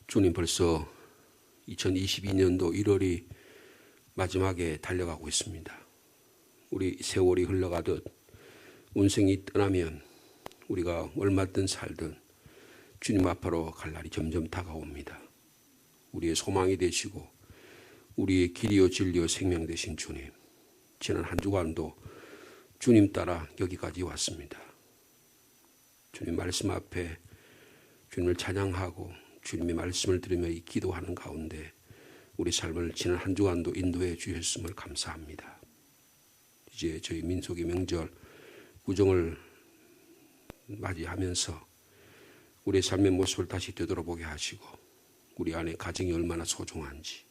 주님 벌써 2022년도 1월이 마지막에 달려가고 있습니다. 우리 세월이 흘러가듯 운생이 떠나면 우리가 얼마든 살든 주님 앞으로 갈 날이 점점 다가옵니다. 우리의 소망이 되시고 우리의 길이요 진리요 생명 되신 주님, 지난 한 주간도 주님 따라 여기까지 왔습니다. 주님 말씀 앞에 주님을 찬양하고 주님의 말씀을 들으며 이 기도하는 가운데 우리 삶을 지난 한 주간도 인도해 주셨음을 감사합니다. 이제 저희 민속의 명절 구정을 맞이하면서 우리의 삶의 모습을 다시 되돌아보게 하시고 우리 안에 가정이 얼마나 소중한지,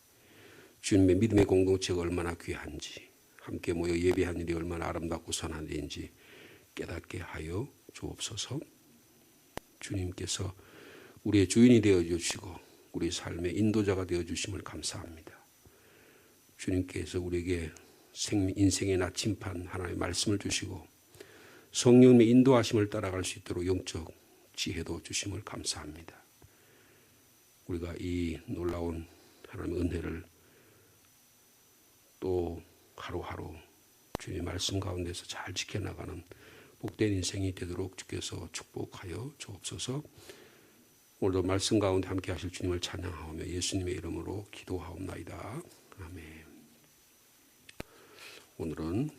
주님의 믿음의 공동체가 얼마나 귀한지, 함께 모여 예배한 일이 얼마나 아름답고 선한 일인지 깨닫게 하여 주옵소서. 주님께서 우리의 주인이 되어주시고 우리 삶의 인도자가 되어주심을 감사합니다. 주님께서 우리에게 인생의 나침판 하나님의 말씀을 주시고 성령의 인도하심을 따라갈 수 있도록 영적 지혜도 주심을 감사합니다. 우리가 이 놀라운 하나님의 은혜를 또 하루하루 주님의 말씀 가운데서 잘 지켜나가는 복된 인생이 되도록 주께서 축복하여 주옵소서. 오늘도 말씀 가운데 함께 하실 주님을 찬양하오며 예수님의 이름으로 기도하옵나이다. 아멘. 오늘은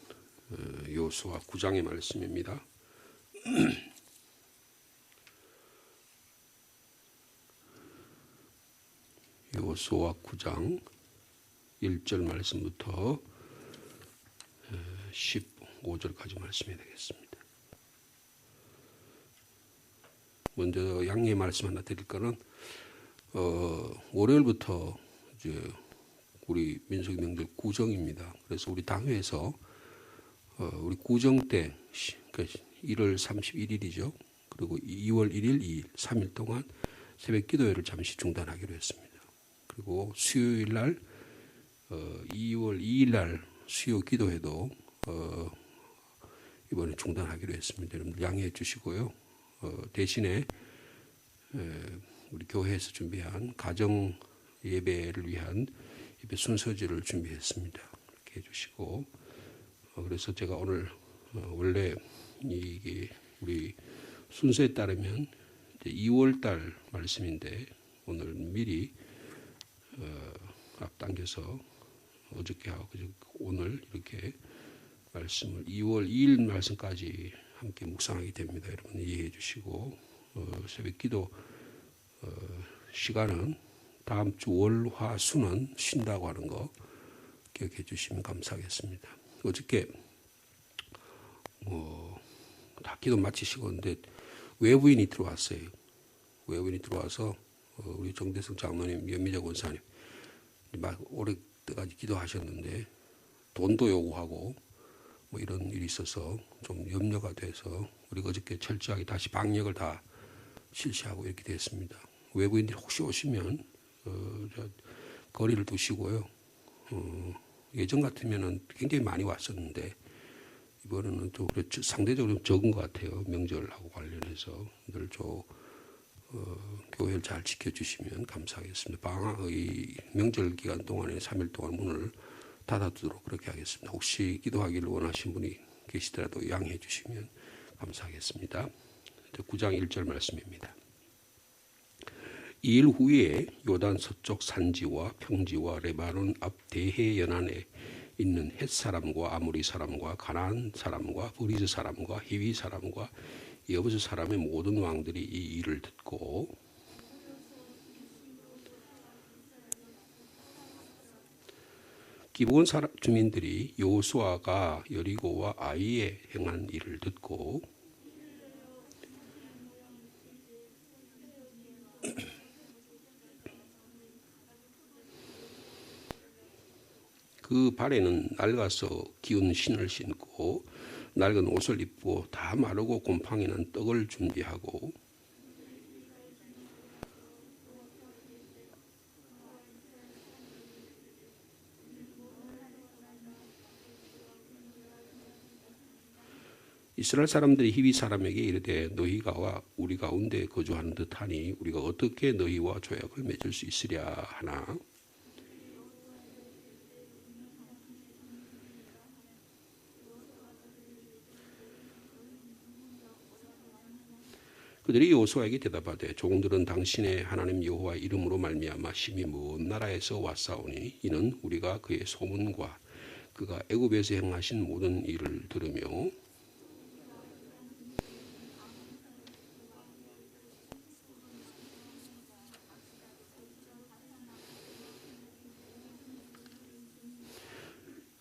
여호수아 9장의 말씀입니다. 여호수아 9장 1절 말씀부터 15절까지 말씀이 되겠습니다. 먼저 양해 말씀 하나 드릴 거는 월요일부터 이제 우리 민속의 명절 구정입니다. 그래서 우리 당회에서 우리 구정 때 그러니까 1월 31일이죠. 그리고 2월 1일, 2일, 3일 동안 새벽 기도회를 잠시 중단하기로 했습니다. 그리고 수요일 날 2월 2일 날 수요 기도회도 이번에 중단하기로 했습니다. 여러분 양해해 주시고요. 대신에 우리 교회에서 준비한 가정 예배를 위한 예배 순서지를 준비했습니다. 이렇게 해주시고 그래서 제가 오늘 원래 이게 우리 순서에 따르면 2월 달 말씀인데 오늘 미리 앞당겨서 어저께하고 오늘 이렇게 말씀을 2월 2일 말씀까지 함께 묵상하게 됩니다. 여러분 이해해 주시고 새벽 기도 시간은 다음 주 월, 화, 수는 쉰다고 하는 거 기억해 주시면 감사하겠습니다. 어저께 다 기도 마치시고 근데 외부인이 들어왔어요. 외부인이 들어와서 우리 정대성 장로님, 연미자 권사님 막 오래까지 기도하셨는데 돈도 요구하고 뭐 이런 일이 있어서 좀 염려가 돼서 우리가 어저께 철저하게 다시 방역을 다 실시하고 이렇게 됐습니다. 외부인들이 혹시 오시면 거리를 두시고요. 예전 같으면은 굉장히 많이 왔었는데 이번에는 또 상대적으로 좀 적은 것 같아요. 명절하고 관련해서 늘 교회를 잘 지켜주시면 감사하겠습니다. 이 명절 기간 동안에 3일 동안 문을 닫아두도록 그렇게 하겠습니다. 혹시 기도하기를 원하시는 분이 계시더라도 양해해 주시면 감사하겠습니다. 9장 1절 말씀입니다. 2일 후에 요단 서쪽 산지와 평지와 레바논 앞 대해 연안에 있는 헷 사람과 아모리 사람과 가나안 사람과 브리즈 사람과 히위 사람과 여부스 사람의 모든 왕들이 이 일을 듣고 기브온 주민들이 여호수아가 여리고와 아이에 행한 일을 듣고 그 발에는 낡아서 기운 신을 신고 낡은 옷을 입고 다 마르고 곰팡이 난 떡을 준비하고 이스라엘 사람들이 히위 사람에게 이르되 너희가 우리 가운데 거주하는 듯하니 우리가 어떻게 너희와 조약을 맺을 수 있으랴 하나. 그들이 여호수아에게 대답하되 종들은 당신의 하나님 여호와 이름으로 말미암아 심히 먼 나라에서 왔사오니 이는 우리가 그의 소문과 그가 애굽에서 행하신 모든 일을 들으며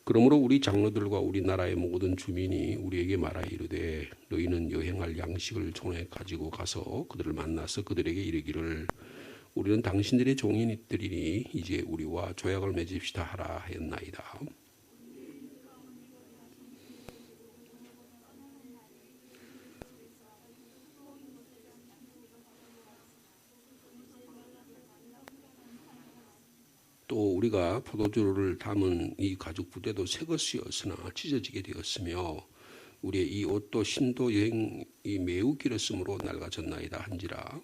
그러므로 우리 장로들과 우리 나라의 모든 주민이 우리에게 말하 이르되 너희는 여행할 양식을 손에 가지고 가서 그들을 만나서 그들에게 이르기를 우리는 당신들의 종인들이니 이제 우리와 조약을 맺읍시다 하라 하였나이다. 또 우리가 포도주를 담은 이 가죽 부대도 새 것이었으나 찢어지게 되었으며 우리의 이 옷도 신도 여행이 매우 길었으므로 낡아졌나이다 한지라.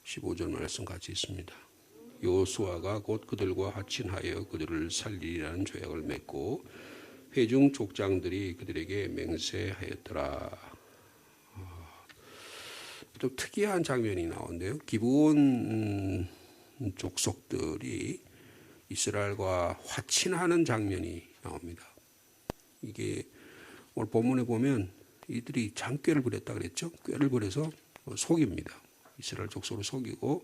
(15절) 말씀 같이 있습니다. 여호수아가 곧 그들과 하친하여 그들을 살리라는 조약을 맺고 회중 족장들이 그들에게 맹세하였더라. 좀 특이한 장면이 나오는데요. 기브온 족속들이 이스라엘과 화친하는 장면이 나옵니다. 이게 오늘 본문에 보면 이들이 장꾀를 부렸다 그랬죠. 꾀를 부려서 속입니다. 이스라엘 족속을 속이고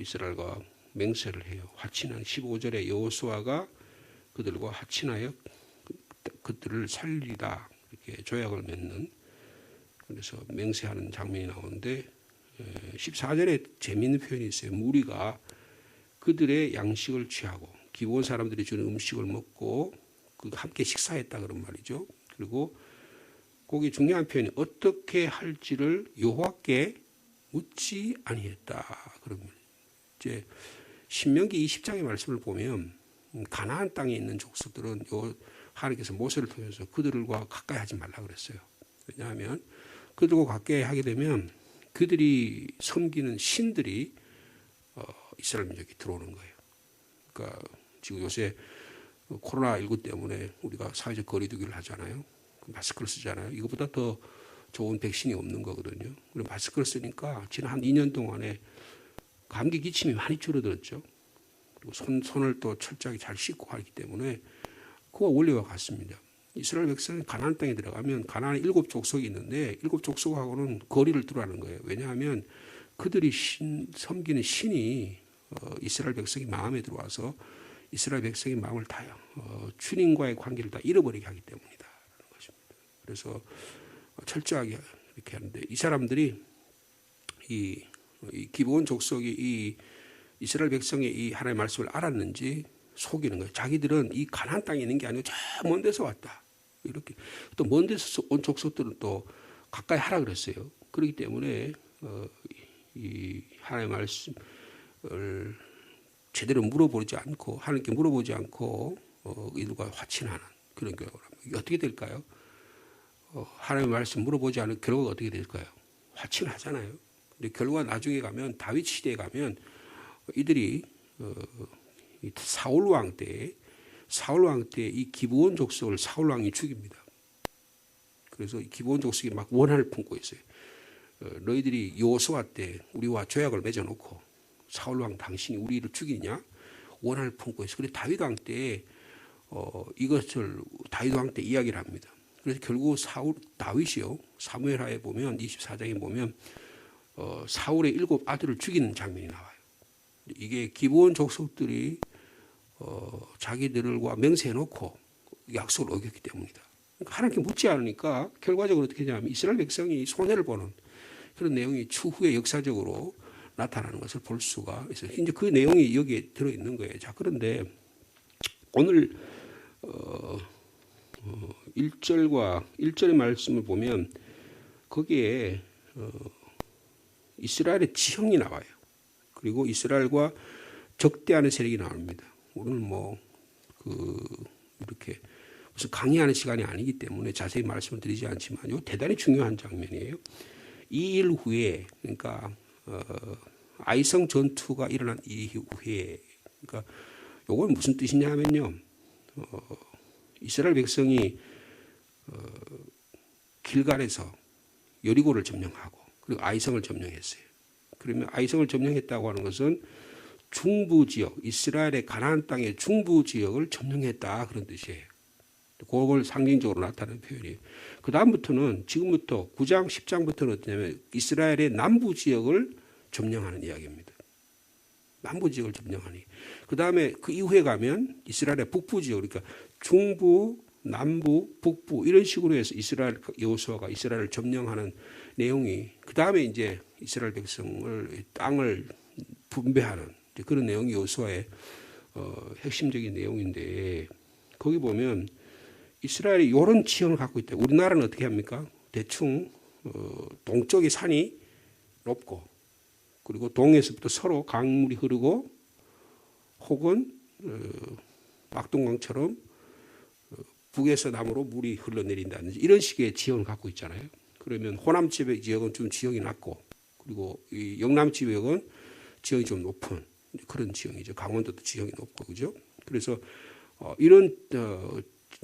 이스라엘과 맹세를 해요. 화친한 15절에 여호수아가 그들과 화친하여 그들을 살리다 이렇게 조약을 맺는, 그래서 맹세하는 장면이 나오는데 14절에 재미있는 표현이 있어요. 무리가 그들의 양식을 취하고 기브온 사람들이 주는 음식을 먹고 함께 식사했다 그런 말이죠. 그리고 거기 중요한 표현이 어떻게 할지를 여호와께 묻지 아니했다 그러면 이제 신명기 20장의 말씀을 보면 가나안 땅에 있는 족속들은 하나님께서 모세를 통해서 그들과 가까이 하지 말라 그랬어요. 왜냐하면 그들과 가까이 하게 되면 그들이 섬기는 신들이 이스라엘 민족이 들어오는 거예요. 그러니까 지금 요새 코로나19 때문에 우리가 사회적 거리두기를 하잖아요. 마스크를 쓰잖아요. 이것보다 더 좋은 백신이 없는 거거든요. 그리고 마스크를 쓰니까 지난 한 2년 동안에 감기 기침이 많이 줄어들었죠. 그리고 손을 또 철저하게 잘 씻고 하기 때문에 그와 원리와 같습니다. 이스라엘 백성이 가나안 땅에 들어가면 가나안에 7족속이 있는데 7족속하고는 거리를 두라는 거예요. 왜냐하면 그들이 섬기는 신이 이스라엘 백성이 마음에 들어와서 이스라엘 백성의 마음을 다 주님과의 관계를 다 잃어버리게 하기 때문이다. 것입니다. 그래서 철저하게 이렇게 하는데 이 사람들이 이 기브온 족속이 이 이스라엘 백성의 이 하나님의 말씀을 알았는지 속이는 거예요. 자기들은 이 가나안 땅에 있는 게 아니고 저 먼 데서 왔다. 이렇게 또 먼 데서 온 족속들은 또 가까이 하라 그랬어요. 그렇기 때문에 이 하나님의 말씀을 제대로 물어보지 않고 하나님께 물어보지 않고 이들과 화친하는 그런 결과가 이게 어떻게 될까요? 하나님의 말씀 물어보지 않은 결과가 어떻게 될까요? 화친하잖아요. 근데 결과 나중에 가면 다윗 시대에 가면 이들이 사울 왕 때 이 기브온 족속을 사울 왕이 죽입니다. 그래서 이 기브온 족속이 막 원한을 품고 있어요. 너희들이 여호수아 때 우리와 조약을 맺어놓고 사울 왕 당신이 우리를 죽이냐 원한을 품고 있어요. 그래서 다윗 왕 때 이것을 다윗 왕 때 이야기를 합니다. 그래서 결국 다윗이요 사무엘하에 보면 24장에 보면 사울의 7 아들을 죽이는 장면이 나와요. 이게 기브온 족속들이 자기들과 맹세해놓고 약속을 어겼기 때문이다. 그러니까 하나님께 묻지 않으니까 결과적으로 어떻게 되냐면 이스라엘 백성이 손해를 보는 그런 내용이 추후에 역사적으로 나타나는 것을 볼 수가 있어요. 이제 그 내용이 여기에 들어있는 거예요. 자, 그런데 오늘 1절의 말씀을 보면 거기에 이스라엘의 지형이 나와요. 그리고 이스라엘과 적대하는 세력이 나옵니다. 오늘 이렇게 무슨 강의하는 시간이 아니기 때문에 자세히 말씀을 드리지 않지만 요 대단히 중요한 장면이에요. 2일 후에 그러니까 아이성 전투가 일어난 이후에 그러니까 요건 무슨 뜻이냐면요. 이스라엘 백성이 길갈에서 여리고를 점령하고 그리고 아이성을 점령했어요. 그러면 아이성을 점령했다고 하는 것은 중부 지역, 이스라엘의 가나안 땅의 중부 지역을 점령했다 그런 뜻이에요. 그걸 상징적으로 나타내는 표현이에요. 그 다음부터는 지금부터 9장, 10장부터는 어떠냐면 이스라엘의 남부 지역을 점령하는 이야기입니다. 남부 지역을 점령하니. 그 다음에 그 이후에 가면 이스라엘의 북부 지역, 그러니까 중부, 남부, 북부 이런 식으로 해서 이스라엘 여호수아가 이스라엘을 점령하는 내용이 그 다음에 이제 이스라엘 백성을 땅을 분배하는 그런 내용이 여호수아의 핵심적인 내용인데 거기 보면 이스라엘이 이런 지형을 갖고 있다. 우리나라는 어떻게 합니까? 대충 동쪽이 산이 높고 그리고 동에서부터 서로 강물이 흐르고 혹은 막동강처럼 북에서 남으로 물이 흘러내린다든지 이런 식의 지형을 갖고 있잖아요. 그러면 호남 지역은 좀 지형이 낮고 그리고 이 영남 지역은 지형이 좀 높은 그런 지형이죠. 강원도도 지형이 높고 그죠? 그래서 이런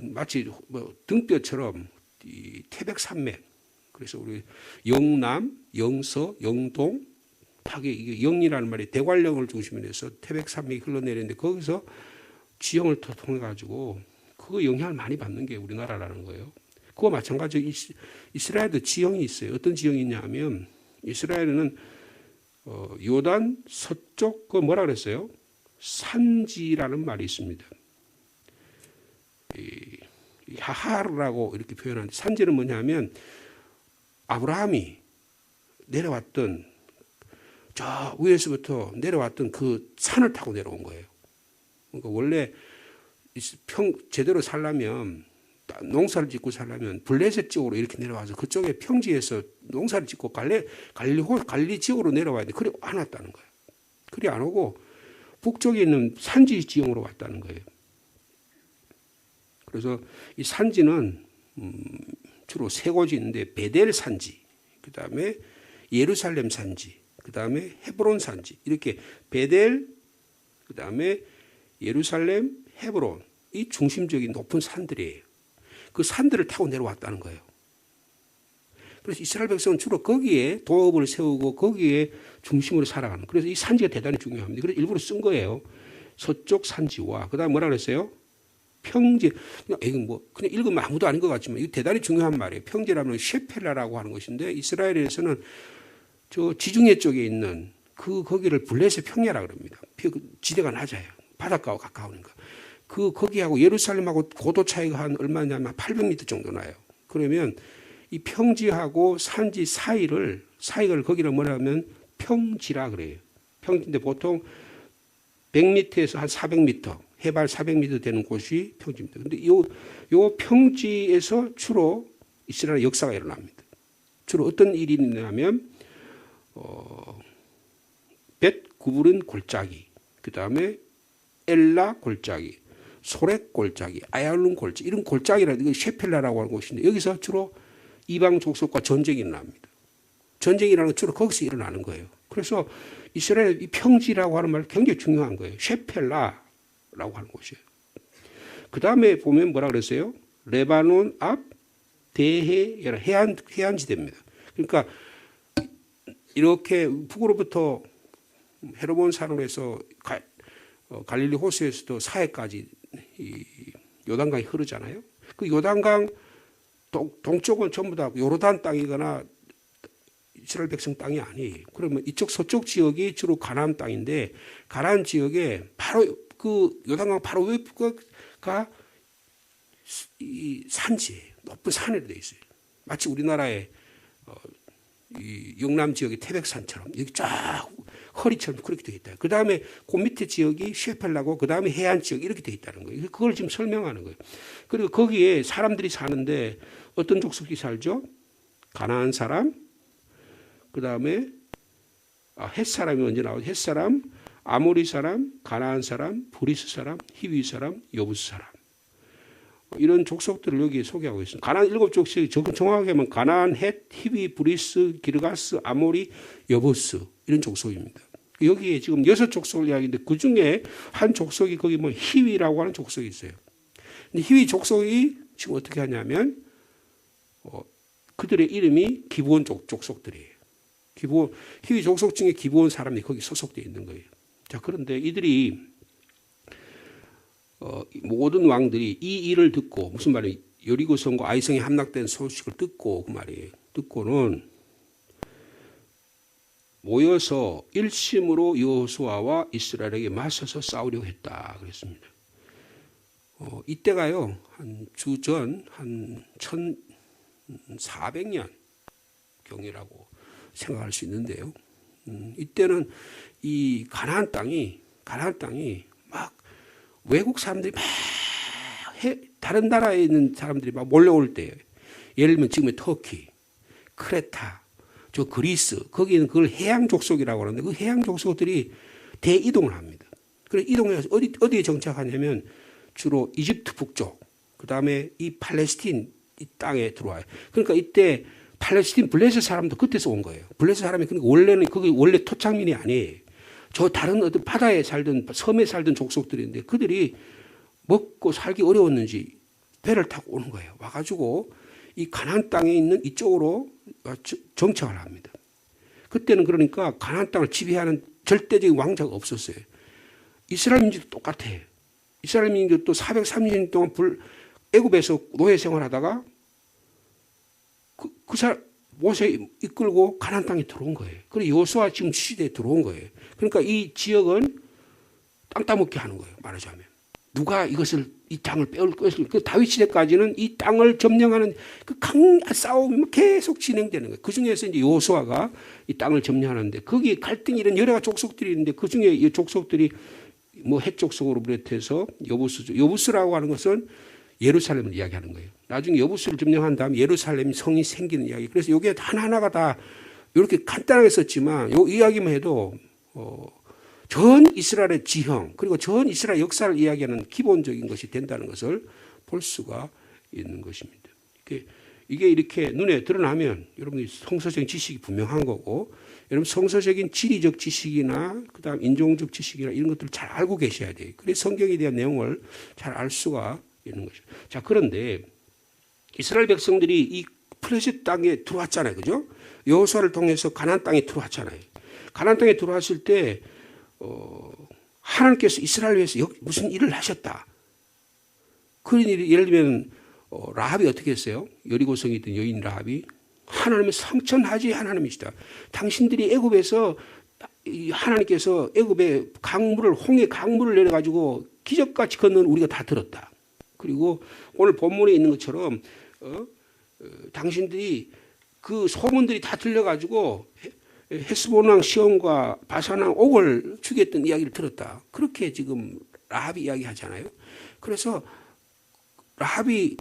마치 뭐 등뼈처럼 이 태백산맥 그래서 우리 영남, 영서, 영동 타계 이게 영이라는 말이 대관령을 중심으로 해서 태백산맥이 흘러내리는데 거기서 지형을 통해 가지고 그 영향을 많이 받는 게 우리나라라는 거예요. 그와 마찬가지로 이스라엘도 지형이 있어요. 어떤 지형이 있냐면 이스라엘은 요단 서쪽 그 뭐라 그랬어요? 산지라는 말이 있습니다. 하하르라고 이렇게 표현하는데 산지는 뭐냐면 아브라함이 내려왔던 저 위에서부터 내려왔던 그 산을 타고 내려온 거예요. 그러니까 원래 제대로 살려면 농사를 짓고 살려면 블레셋 지역으로 이렇게 내려와서 그쪽에 평지에서 농사를 짓고 갈리 지역으로 내려와야 돼. 그래 안 왔다는 거예요. 그래 안 오고 북쪽에 있는 산지 지형으로 왔다는 거예요. 그래서 이 산지는 주로 세 곳이 있는데 베델 산지, 그 다음에 예루살렘 산지, 그 다음에 헤브론 산지 이렇게 베델, 그 다음에 예루살렘, 헤브론 이 중심적인 높은 산들이에요. 그 산들을 타고 내려왔다는 거예요. 그래서 이스라엘 백성은 주로 거기에 도읍을 세우고 거기에 중심으로 살아가는. 그래서 이 산지가 대단히 중요합니다. 그래서 일부러 쓴 거예요. 서쪽 산지와 그다음 뭐라 그랬어요? 평지. 이건 뭐 그냥 읽으면 아무도 아닌 것 같지만 이거 대단히 중요한 말이에요. 평지라면 셰펠라라고 하는 것인데 이스라엘에서는 저 지중해 쪽에 있는 거기를 블레셋 평야라 그럽니다. 지대가 낮아요. 바닷가와 가까우니까. 거기하고 예루살렘하고 고도 차이가 한 얼마냐면 800m 정도 나요. 그러면 이 평지하고 산지 사이를 거기를 뭐라면 평지라 그래요. 평지인데 보통 100m에서 한 400m, 해발 400m 되는 곳이 평지입니다. 근데 요 평지에서 주로 이스라엘 역사가 일어납니다. 주로 어떤 일이 있냐면 벳 구부린 골짜기, 그 다음에 엘라 골짜기, 소렉 골짜기, 아얄룬 골짜기 이런 골짜기라는 게 셰펠라라고 하는 곳인데 여기서 주로 이방 족속과 전쟁이 일어납니다. 전쟁이라는 건 주로 거기서 일어나는 거예요. 그래서 이스라엘 이 평지라고 하는 말 굉장히 중요한 거예요. 셰펠라라고 하는 곳이에요. 그 다음에 보면 뭐라 그랬어요? 레바논 앞 대해 해안지대입니다. 그러니까 이렇게 북으로부터 헤르몬 산으로 해서 갈릴리 호수에서도 사해까지 이 요단강이 흐르잖아요. 그 요단강 동쪽은 전부 다 요르단 땅이거나 이스라엘 백성 땅이 아니에요. 그러면 이쪽 서쪽 지역이 주로 가나안 땅인데 가나안 지역에 바로 그 요단강 바로 위가 이 산지예요. 높은 산으로 되어 있어요. 마치 우리나라의 이 영남 지역의 태백산처럼 여기 쫙 허리처럼 그렇게 되어 있다. 그 다음에 그 밑에 지역이 셰펠라고 그 다음에 해안 지역 이렇게 되어 있다는 거예요. 그걸 지금 설명하는 거예요. 그리고 거기에 사람들이 사는데 어떤 족속이 살죠? 가나안 사람, 그 다음에 헷 사람이 먼저 나오죠. 헷 사람, 아모리 사람, 가나안 사람, 브리스 사람, 히위 사람, 여부스 사람. 이런 족속들을 여기 소개하고 있습니다. 가나안 7족속이 정확하게 하면 가나안, 헷, 히위, 브리스, 기르가스, 아모리, 여부스 이런 족속입니다. 여기에 지금 6족속을 이야기하는데 그중에 한 족속이 거기 뭐 히위라고 하는 족속이 있어요. 근데 히위 족속이 지금 어떻게 하냐면 그들의 이름이 기브온 족속들이에요. 히위 족속 중에 기브온 사람이 거기 소속되어 있는 거예요. 자, 그런데 이들이 모든 왕들이 이 일을 듣고 무슨 말이에요? 여리고성과 아이성이 함락된 소식을 듣고 그 말이에요. 듣고는 모여서 일심으로 여호수아와 이스라엘에게 맞서서 싸우려고 했다 그랬습니다. 이때가요 한 주전 한 1400년 경이라고 생각할 수 있는데요. 이때는 이 가나안 땅이 막 외국 사람들이 막 다른 나라에 있는 사람들이 막 몰려올 때예요. 예를 들면 지금의 터키, 크레타, 저 그리스 거기는 그걸 해양 족속이라고 하는데 그 해양 족속들이 대이동을 합니다. 그래서 이동해서 어디에 정착하냐면 주로 이집트 북쪽, 그 다음에 이 팔레스틴 이 땅에 들어와요. 그러니까 이때 팔레스틴 블레셋 사람도 그때서 온 거예요. 블레셋 사람이 그러니까 원래는 거기 원래 토착민이 아니에요. 저 다른 어떤 바다에 살던 섬에 살던 족속들인데 그들이 먹고 살기 어려웠는지 배를 타고 오는 거예요. 와가지고 이 가나안 땅에 있는 이쪽으로 정착을 합니다. 그때는 그러니까 가나안 땅을 지배하는 절대적인 왕자가 없었어요. 이스라엘 민족도 똑같아요. 이스라엘 민족도 430년 동안 애굽에서 노예 생활하다가 그 사람 모세 이끌고 가나안 땅에 들어온 거예요. 그리고 여호수아 지금 시대에 들어온 거예요. 그러니까 이 지역은 땅 따먹게 하는 거예요. 말하자면 누가 이 땅을 빼올 것을 그 다윗 시대까지는 이 땅을 점령하는 그 강한 싸움이 계속 진행되는 거예요. 그 중에서 이제 여호수아가 이 땅을 점령하는데 거기에 갈등이 이런 여러 가지 족속들이 있는데 그 중에 이 족속들이 뭐 헷 족속으로 비롯해서 여부스라고 하는 것은 예루살렘을 이야기하는 거예요. 나중에 여부스를 점령한 다음 예루살렘 성이 생기는 이야기. 그래서 이게 하나하나가 다 이렇게 간단하게 썼지만 이 이야기만 해도 전 이스라엘의 지형 그리고 전 이스라엘 역사를 이야기하는 기본적인 것이 된다는 것을 볼 수가 있는 것입니다. 이게 이렇게 눈에 드러나면 여러분이 성서적인 지식이 분명한 거고 여러분 성서적인 지리적 지식이나 그다음 인종적 지식이나 이런 것들을 잘 알고 계셔야 돼요. 그래서 성경에 대한 내용을 잘 알 수가 있는 것이죠. 자, 그런데 이스라엘 백성들이 이 플레셋 땅에 들어왔잖아요. 그죠? 여호수아를 통해서 가나안 땅에 들어왔잖아요. 가나안 땅에 들어왔을 때 하나님께서 이스라엘 위해서 무슨 일을 하셨다. 그런 일이 예를 들면 라합이 어떻게 했어요? 여리고성에 있던 여인 라합이 하나님은 성천하지 하나님이시다. 당신들이 애굽에서 하나님께서 애굽에 홍해 강물을 내려가지고 기적같이 건너는 우리가 다 들었다. 그리고 오늘 본문에 있는 것처럼 당신들이 그 소문들이 다 들려가지고 헤스본 왕 시온과 바산 왕 옥을 죽였던 이야기를 들었다. 그렇게 지금 라합이 이야기하잖아요. 그래서 라합이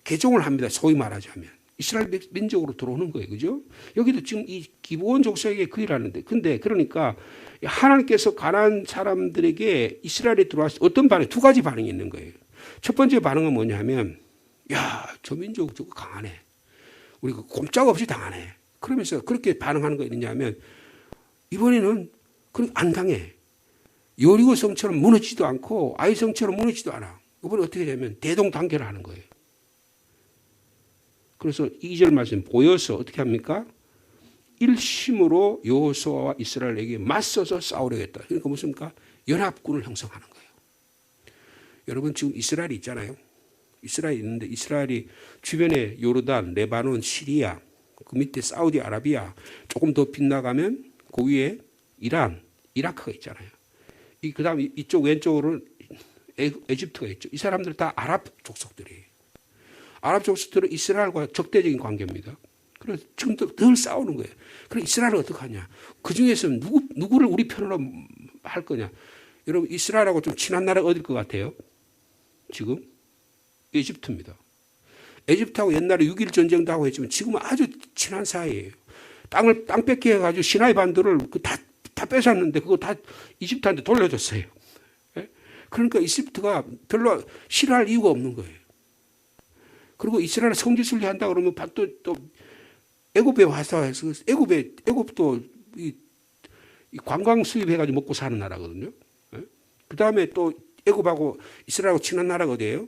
개종을 합니다. 소위 말하자면 이스라엘 민족으로 들어오는 거예요. 그죠? 여기도 지금 이 기브온 족속에게 그 일을 하는데 근데 그러니까 하나님께서 가나안 사람들에게 이스라엘에 들어왔을 때 어떤 반응? 두 가지 반응이 있는 거예요. 첫 번째 반응은 뭐냐면 야, 저 민족 저거 강하네. 우리가 꼼짝없이 당하네. 그러면서 그렇게 반응하는 거 있느냐면 이번에는 안 당해. 여리고 성처럼 무너지지도 않고 아이 성처럼 무너지지도 않아. 이번에 어떻게 되냐면 대동단결을 하는 거예요. 그래서 2절 말씀 보여서 어떻게 합니까? 일심으로 여호수아와 이스라엘에게 맞서서 싸우려겠다. 그러니까 무슨가 연합군을 형성하는 거예요. 여러분 지금 이스라엘이 있잖아요. 이스라엘이 있는데 이스라엘이 주변에 요르단, 레바논, 시리아, 그 밑에 사우디아라비아 조금 더 빗나가면 그 위에 이란, 이라크가 있잖아요. 그 다음 이쪽 왼쪽으로는 에집트가 있죠. 이 사람들 다 아랍 족속들이에요. 아랍 족속들은 이스라엘과 적대적인 관계입니다. 그래서 지금 늘 싸우는 거예요. 그럼 이스라엘은 어떡하냐? 그 중에서 누구를 우리 편으로 할 거냐? 여러분 이스라엘하고 좀 친한 나라가 어딜 것 같아요? 지금 에집트입니다. 에집트하고 옛날에 6.1 전쟁도 하고 했지만 지금은 아주 친한 사이예요. 땅 뺏기 해가지고 시나이 반도를 다 뺏었는데 그거 다 이집트한테 돌려줬어요. 예? 그러니까 이집트가 별로 싫어할 이유가 없는 거예요. 그리고 이스라엘 성지순례 한다 그러면 또 애굽에 와서 해서 애굽도 이 관광 수입해가지고 먹고 사는 나라거든요. 예? 그 다음에 또 애굽하고 이스라엘하고 친한 나라가 어디예요?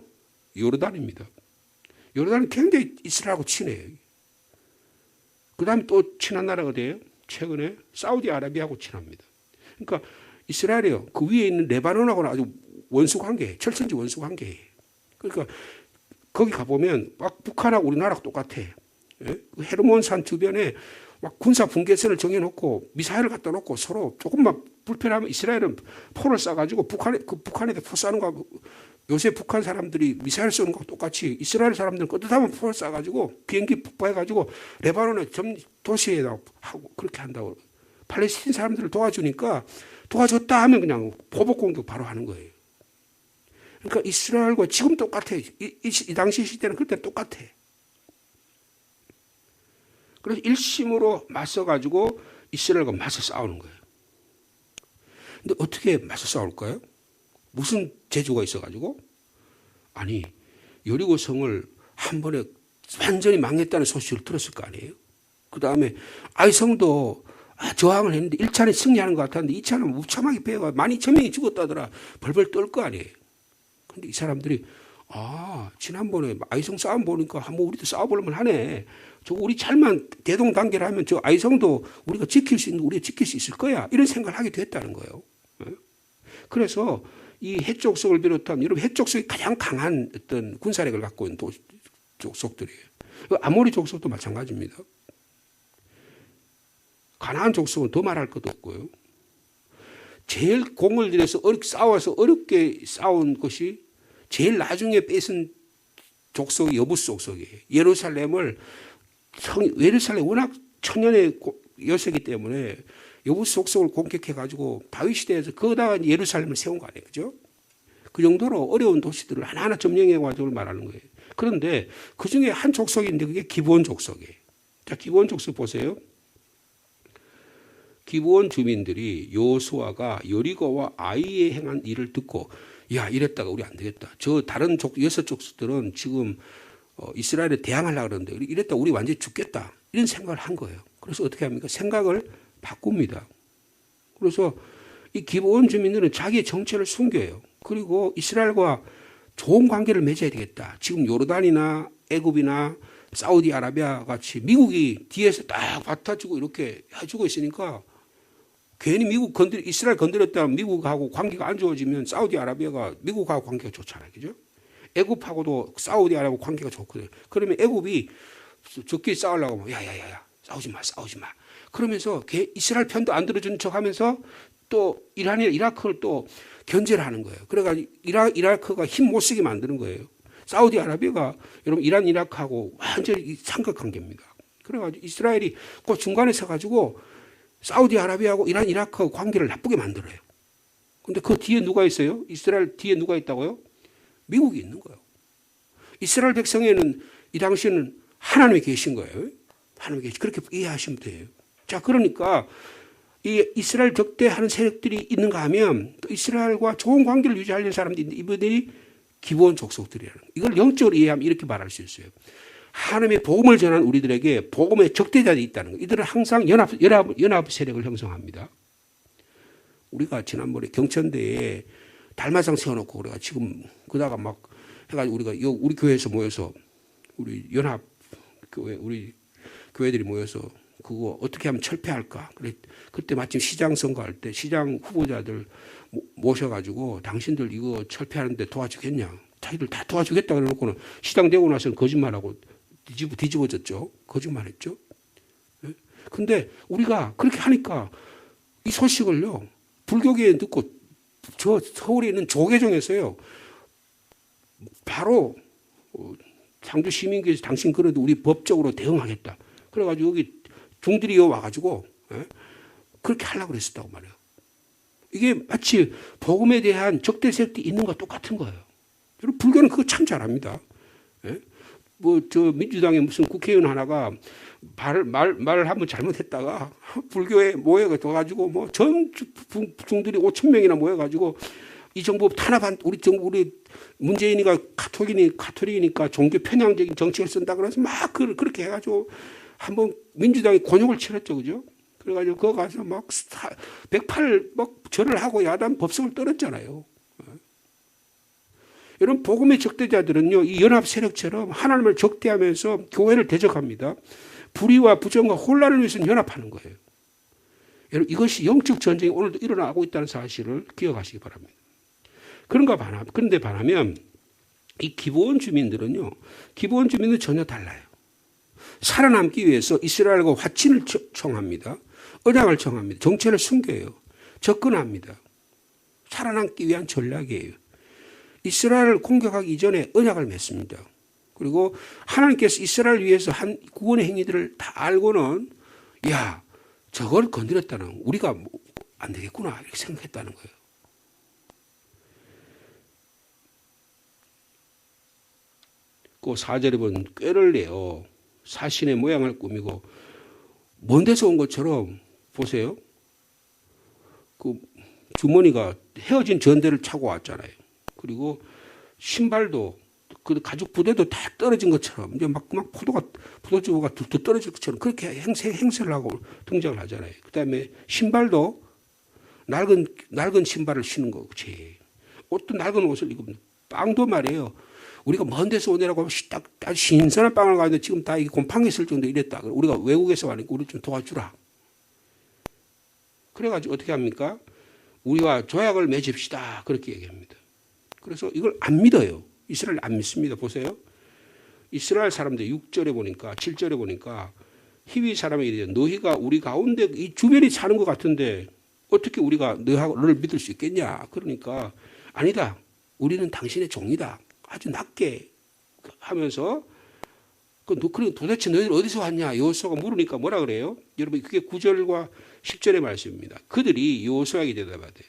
요르단입니다. 요르단은 굉장히 이스라엘하고 친해요. 그 다음에 또 친한 나라가 어디예요? 최근에 사우디아라비아하고 친합니다. 그러니까 이스라엘이요. 그 위에 있는 레바논하고는 아주 원수 관계예요. 철천지 원수 관계예요. 그러니까 거기 가보면 막 북한하고 우리나라하고 똑같아. 예? 헤르몬산 주변에 막 군사 분계선을 정해놓고 미사일을 갖다 놓고 서로 조금만 불편하면 이스라엘은 포를 쏴가지고 북한에다 포 쏴는 거 요새 북한 사람들이 미사일 쏘는 거하고 똑같이 이스라엘 사람들은 끄떡하면 포를 쏴가지고 비행기 폭파해가지고 레바논의 도시에다 하고 그렇게 한다고. 팔레스틴 사람들을 도와주니까 도와줬다 하면 그냥 보복 공격 바로 하는 거예요. 그러니까 이스라엘과 지금 똑같아. 이 당시 시대는 그때 똑같아. 그래서 일심으로 맞서가지고 이스라엘과 맞서 싸우는 거예요. 근데 어떻게 맞서 싸울까요? 무슨 재주가 있어가지고? 아니, 여리고성을 한 번에 완전히 망했다는 소식을 들었을 거 아니에요? 그 다음에 아이성도 저항을 했는데 1차는 승리하는 것 같았는데 2차는 무참하게 패가 12,000명이 죽었다더라. 벌벌 떨 거 아니에요? 근데 이 사람들이 지난번에 아이성 싸움 보니까 한번 우리도 싸워볼만 하네. 저 우리 잘만 대동단결하면 저 아이성도 우리가 지킬 수 있을 거야. 이런 생각을 하게 됐다는 거예요. 그래서 이 해족속을 비롯한 여러분 해족속이 가장 강한 어떤 군사력을 갖고 있는 족속들이에요. 아모리 족속도 마찬가지입니다. 가나안 족속은 더 말할 것도 없고요. 제일 공을 들여서 싸워서 어렵게 싸운 것이 제일 나중에 뺏은 족속이 여부스 족속이에요. 예루살렘 워낙 천년의 여세기 때문에 여부스 족속을 공격해가지고 다윗 시대에서 거기다가 예루살렘을 세운 거 아니에요. 그죠? 그 정도로 어려운 도시들을 하나하나 점령해가지고 말하는 거예요. 그런데 그 중에 한 족속이 있는데 그게 기브온 족속이에요. 자, 기브온 족속 보세요. 기브온 주민들이 여호수아가 여리고와 아이에 행한 일을 듣고 야, 이랬다가 우리 안 되겠다. 저 다른 여섯 족속들은 지금 이스라엘에 대항하려고 그러는데 이랬다 우리 완전히 죽겠다. 이런 생각을 한 거예요. 그래서 어떻게 합니까? 생각을 바꿉니다. 그래서 이 기브온 주민들은 자기의 정체를 숨겨요. 그리고 이스라엘과 좋은 관계를 맺어야 되겠다. 지금 요르단이나 애굽이나 사우디아라비아 같이 미국이 뒤에서 딱 받아주고 이렇게 해주고 있으니까 괜히 이스라엘 건드렸다면 미국하고 관계가 안 좋아지면 사우디아라비아가 미국하고 관계가 좋잖아요. 그죠? 애굽하고도 사우디아라비아하고 관계가 좋거든요. 그러면 애굽이 적끼리 싸우려고 하면 야야야야 싸우지 마. 그러면서 이스라엘 편도 안 들어주는 척 하면서 또 이란이나 이라크를 또 견제를 하는 거예요. 그래가지고 이라크가 힘 못 쓰게 만드는 거예요. 사우디아라비아가 여러분 이란 이라크하고 완전히 삼각관계입니다. 그래가지고 이스라엘이 그 중간에 서가지고 사우디아라비아하고 이란 이라크 관계를 나쁘게 만들어요. 근데 그 뒤에 누가 있어요? 이스라엘 뒤에 누가 있다고요? 미국이 있는 거예요. 이스라엘 백성에는 이 당시에는 하나님이 계신 거예요. 하나님이 계신 그렇게 이해하시면 돼요. 자, 그러니까 이 이스라엘 적대하는 세력들이 있는가 하면 또 이스라엘과 좋은 관계를 유지하려는 사람들이 있는데 이분들이 기브온 족속들이라는 거예요. 이걸 영적으로 이해하면 이렇게 말할 수 있어요. 하나님의 복음을 전한 우리들에게 복음의 적대자들이 있다는 거예요. 이들은 항상 연합 세력을 형성합니다. 우리가 지난번에 경천대에 달마상 세워놓고 우리가 지금 그다가 막 해가지고 우리가 우리 교회에서 모여서 우리 연합 교회 우리 교회들이 모여서 그거 어떻게 하면 철폐할까? 그때 마침 시장 선거할 때 시장 후보자들 모셔가지고 당신들 이거 철폐하는데 도와주겠냐? 자기들 다 도와주겠다 그래놓고는 시장 되고 나서는 거짓말하고 뒤집어졌죠. 거짓말했죠. 근데 우리가 그렇게 하니까 이 소식을요 불교계에 듣고 저 서울에 있는 조계종에서요 바로 상주 시민교회에서 당신 그래도 우리 법적으로 대응하겠다. 그래가지고 여기 중들이 와가지고 그렇게 하려고 그랬었다고 말해요. 이게 마치 복음에 대한 적대 세력이 있는 것과 똑같은 거예요. 여러분 불교는 그거 참 잘합니다. 뭐 저 민주당의 무슨 국회의원 하나가 말을 한번 잘못했다가 불교에 모여가지고 뭐 전 중들이 5천 명이나 모여가지고 이 정부 탄압한 우리 문재인이가 카톨릭이니까 종교 편향적인 정책을 쓴다 그래서 막 그렇게 해가지고 한번 민주당이 곤욕을 치렀죠, 그죠? 그래가지고 그거 가서 막 108 막 절을 하고 야단 법석을 떨었잖아요. 이런 복음의 적대자들은요, 이 연합 세력처럼 하나님을 적대하면서 교회를 대적합니다. 불의와 부정과 혼란을 위해서 연합하는 거예요. 여러분, 이것이 영적 전쟁이 오늘도 일어나고 있다는 사실을 기억하시기 바랍니다. 그런데 반하면 이 기브온 주민들은 전혀 달라요. 살아남기 위해서 이스라엘과 화친을 청합니다. 언약을 청합니다. 정체를 숨겨요. 접근합니다. 살아남기 위한 전략이에요. 이스라엘을 공격하기 이전에 언약을 맺습니다. 그리고 하나님께서 이스라엘을 위해서 한 구원의 행위들을 다 알고는 야, 저걸 건드렸다는 우리가 안 되겠구나 이렇게 생각했다는 거예요. 그 4절에 보면 꾀를 내어 사신의 모양을 꾸미고 먼 데서 온 것처럼 보세요. 그 주머니가 헤어진 전대를 차고 왔잖아요. 그리고 신발도 그 가죽 부대도 다 떨어진 것처럼 이제 막 포도주가 툭툭 떨어질 것처럼 그렇게 행세를 하고 등장을 하잖아요. 그다음에 신발도 낡은 신발을 신는 거지. 옷도 낡은 옷을 입고 빵도 말이에요. 우리가 먼 데서 오느라고 딱 신선한 빵을 가는데 지금 다 이게 곰팡이 쓸 정도 이랬다. 우리가 외국에서 왔으니까 우리 좀 도와주라. 그래가지고 어떻게 합니까? 우리와 조약을 맺읍시다. 그렇게 얘기합니다. 그래서 이걸 안 믿어요. 이스라엘 안 믿습니다. 보세요. 이스라엘 사람들 6절에 보니까 7절에 보니까 히위 사람이 이래요. 너희가 우리 가운데 이 주변이 사는 것 같은데 어떻게 우리가 너를 믿을 수 있겠냐. 그러니까 아니다. 우리는 당신의 종이다. 아주 낮게 하면서 도대체 너희들 어디서 왔냐. 여호수아가 물으니까 뭐라 그래요? 여러분 그게 9절과 10절의 말씀입니다. 그들이 여호수아에게 대답하되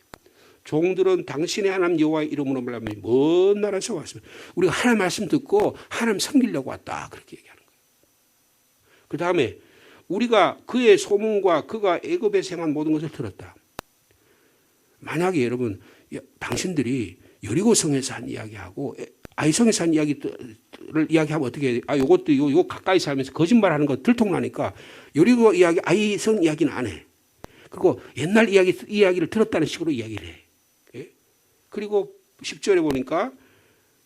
종들은 당신의 하나님 여호와의 이름으로 말하면 먼 나라에서 왔습니다. 우리가 하나님 말씀 듣고 하나님 섬기려고 왔다. 그렇게 얘기하는 거예요. 그 다음에 우리가 그의 소문과 그가 애굽에 행한 모든 것을 들었다. 만약에 여러분 당신들이 여리고성에서 한 이야기하고 아이성에서 한 이야기를 이야기하면 어떻게 해요? 요것도 요 가까이 살면서 거짓말하는 거 들통나니까 여리고 이야기 아이성 이야기는 안 해. 그리고 옛날 이야기를 들었다는 식으로 이야기를 해. 그리고 10절에 보니까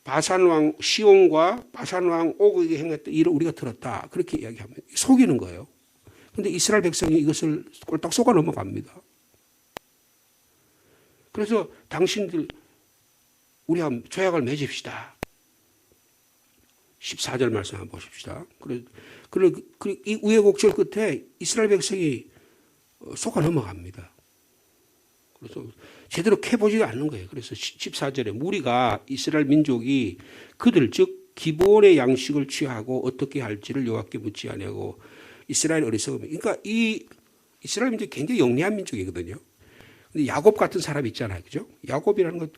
바산왕 시온과 바산왕 옥에게 행했던 일을 우리가 들었다. 그렇게 이야기하면 속이는 거예요. 그런데 이스라엘 백성이 이것을 꼴딱 속아 넘어갑니다. 그래서 당신들 우리 한번 조약을 맺읍시다. 14절 말씀 한번 보십시다. 그리고 이 우여곡절 끝에 이스라엘 백성이 속아 넘어갑니다. 그래서 제대로 캐보지도 않는 거예요. 그래서 14절에 무리가 이스라엘 민족이 그들 즉 기본의 양식을 취하고 어떻게 할지를 여호와께 묻지 아니하고 이스라엘 어리석음. 그러니까 이 이스라엘 민족이 굉장히 영리한 민족이거든요. 근데 야곱 같은 사람이 있잖아요, 그죠? 야곱이라는 건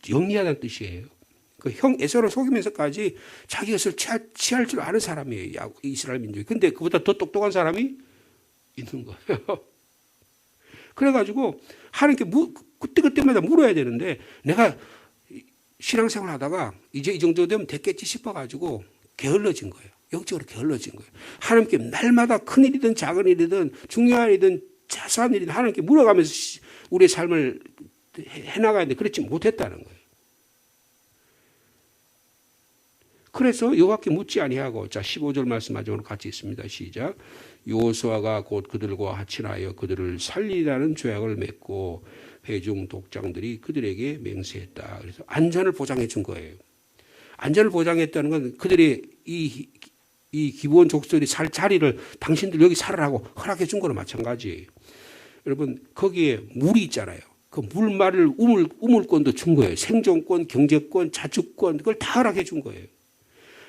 영리하다는 뜻이에요. 그 형 에서를 속이면서까지 자기 것을 취할 줄 아는 사람이에요. 이스라엘 민족이. 근데 그보다 더 똑똑한 사람이 있는 거예요. 그래가지고 하나님께 그때마다 물어야 되는데 내가 신앙생활 하다가 이제 이 정도 되면 됐겠지 싶어가지고 게을러진 거예요. 영적으로 게을러진 거예요. 하나님께 날마다 큰 일이든 작은 일이든 중요한 일이든 자세한 일이든 하나님께 물어가면서 우리의 삶을 해나가야 되는데 그렇지 못했다는 거예요. 그래서 여호와께 묻지 아니하고 자 15절 말씀 마지막으로 같이 있습니다. 시작. 여호수아가 곧 그들과 하친하여 그들을 살리라는 조약을 맺고 회중 독장들이 그들에게 맹세했다. 그래서 안전을 보장해 준 거예요. 안전을 보장했다는 건 그들이 이 기브온 족속이 살 자리를 당신들 여기 살으라고 허락해 준 거나 마찬가지예요. 여러분 거기에 물이 있잖아요. 그 물말을 우물권도 준 거예요. 생존권, 경제권, 자주권 그걸 다 허락해 준 거예요.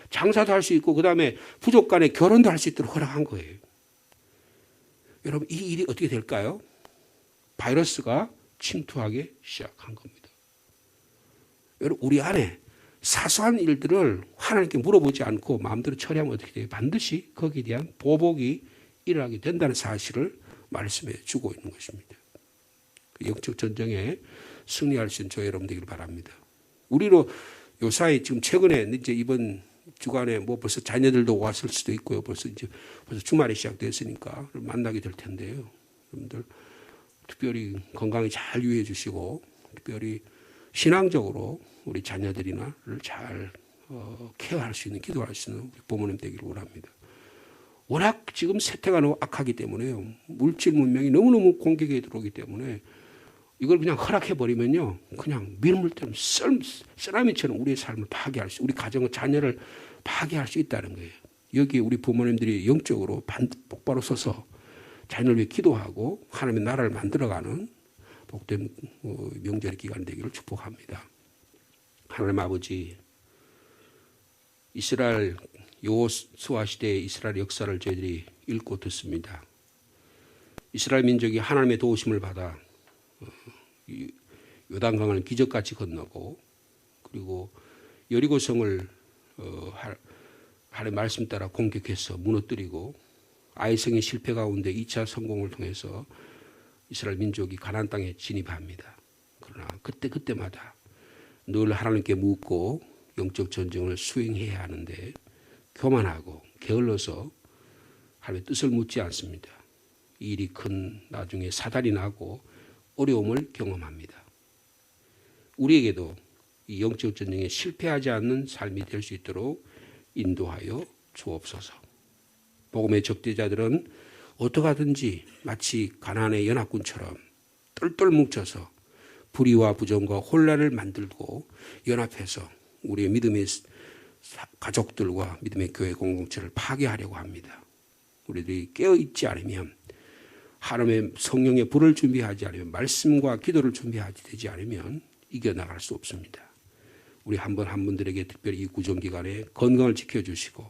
장사도 할 수 있고 그다음에 부족 간에 결혼도 할 수 있도록 허락한 거예요. 여러분 이 일이 어떻게 될까요? 바이러스가 침투하기 시작한 겁니다. 여러분 우리 안에 사소한 일들을 하나님께 물어보지 않고 마음대로 처리하면 어떻게 돼요? 반드시 거기에 대한 보복이 일어나게 된다는 사실을 말씀해 주고 있는 것입니다. 영적 전쟁에 승리할 수 있는 저희 여러분 되기를 바랍니다. 우리로 요사이 지금 최근에 이제 이번 주간에 뭐 벌써 자녀들도 왔을 수도 있고요. 벌써 주말이 시작됐으니까 만나게 될 텐데요. 여러분들 특별히 건강히 잘 유의해 주시고 특별히 신앙적으로 우리 자녀들이나를 잘 케어할 수 있는 기도할 수 있는 우리 부모님 되기를 원합니다. 워낙 지금 세태가 너무 악하기 때문에요. 물질 문명이 너무너무 공격에 들어오기 때문에 이걸 그냥 허락해버리면요. 그냥 밀물처럼 쓰나미처럼 우리의 삶을 파괴할 수, 우리 가정의 자녀를 파괴할 수 있다는 거예요. 여기에 우리 부모님들이 영적으로 똑바로 서서 자녀를 위해 기도하고 하나님의 나라를 만들어가는 복된 명절의 기간 되기를 축복합니다. 하나님 아버지, 이스라엘 여호수아 시대의 이스라엘 역사를 저희들이 읽고 듣습니다. 이스라엘 민족이 하나님의 도우심을 받아 요단강을 기적같이 건너고 그리고 여리고성을 하나님의 말씀 따라 공격해서 무너뜨리고 아이성의 실패 가운데 2차 성공을 통해서 이스라엘 민족이 가나안 땅에 진입합니다. 그러나 그때마다 늘 하나님께 묻고 영적 전쟁을 수행해야 하는데 교만하고 게을러서 하나님의 뜻을 묻지 않습니다. 이 일이 큰 나중에 사달이 나고 어려움을 경험합니다. 우리에게도 이 영적 전쟁에 실패하지 않는 삶이 될 수 있도록 인도하여 주옵소서. 복음의 적대자들은 어떻게 하든지 마치 가나안의 연합군처럼 똘똘 뭉쳐서 불의와 부정과 혼란을 만들고 연합해서 우리의 믿음의 가족들과 믿음의 교회 공동체를 파괴하려고 합니다. 우리들이 깨어있지 않으면 하나님의 성령의 불을 준비하지 않으면 말씀과 기도를 준비하지 되지 않으면 이겨나갈 수 없습니다. 우리 한 분 한 분들에게 특별히 이 구정기간에 건강을 지켜주시고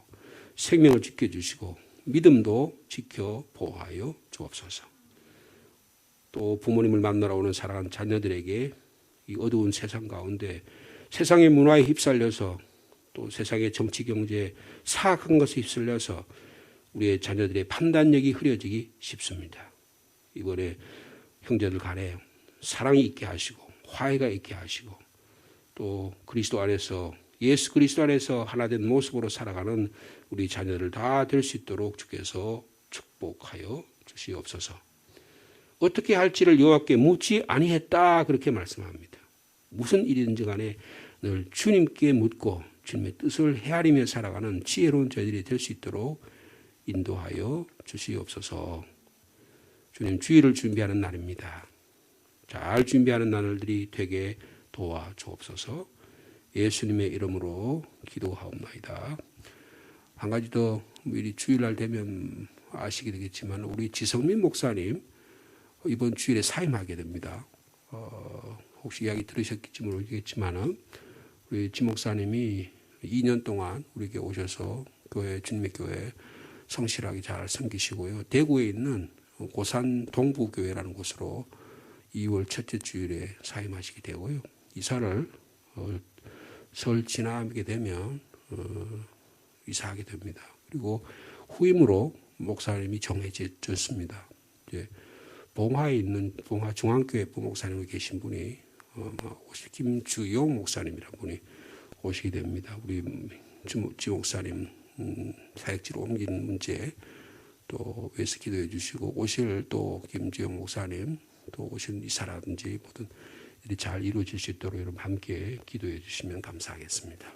생명을 지켜주시고 믿음도 지켜 보호하여 주옵소서. 또 부모님을 만나러 오는 사랑하는 자녀들에게 이 어두운 세상 가운데 세상의 문화에 휩쓸려서 또 세상의 정치 경제에 사악한 것에 휩쓸려서 우리의 자녀들의 판단력이 흐려지기 쉽습니다. 이번에 형제들 간에 사랑이 있게 하시고 화해가 있게 하시고 또 그리스도 안에서 예수 그리스도 안에서 하나된 모습으로 살아가는 우리 자녀들 다 될 수 있도록 주께서 축복하여 주시옵소서. 어떻게 할지를 여호와께 묻지 아니했다 그렇게 말씀합니다. 무슨 일이든지 간에 늘 주님께 묻고 주님의 뜻을 헤아리며 살아가는 지혜로운 저희들이 될 수 있도록 인도하여 주시옵소서. 주님 주일을 준비하는 날입니다. 잘 준비하는 날들이 되게 도와주옵소서. 예수님의 이름으로 기도하옵나이다. 한 가지 더 미리 주일날 되면 아시게 되겠지만 우리 지성민 목사님 이번 주일에 사임하게 됩니다. 혹시 이야기 들으셨을지 모르겠지만 우리 지 목사님이 2년 동안 우리에게 오셔서 교회 주님의 교회 성실하게 잘 섬기시고요. 대구에 있는 고산 동부교회라는 곳으로 2월 첫째 주일에 사임하시게 되고요. 이사를 설 지나게 되면 이사하게 됩니다. 그리고 후임으로 목사님이 정해졌습니다. 이제 봉화에 있는 봉화 중앙교회 부목사님이 계신 분이 김주용 목사님이라는 분이 오시게 됩니다. 우리 지 목사님 사역지로 옮기는 문제 또 위해서 기도해 주시고 오실 또 김주용 목사님 또 오신 이사라든지 모든 일이 잘 이루어질 수 있도록 여러분 함께 기도해 주시면 감사하겠습니다.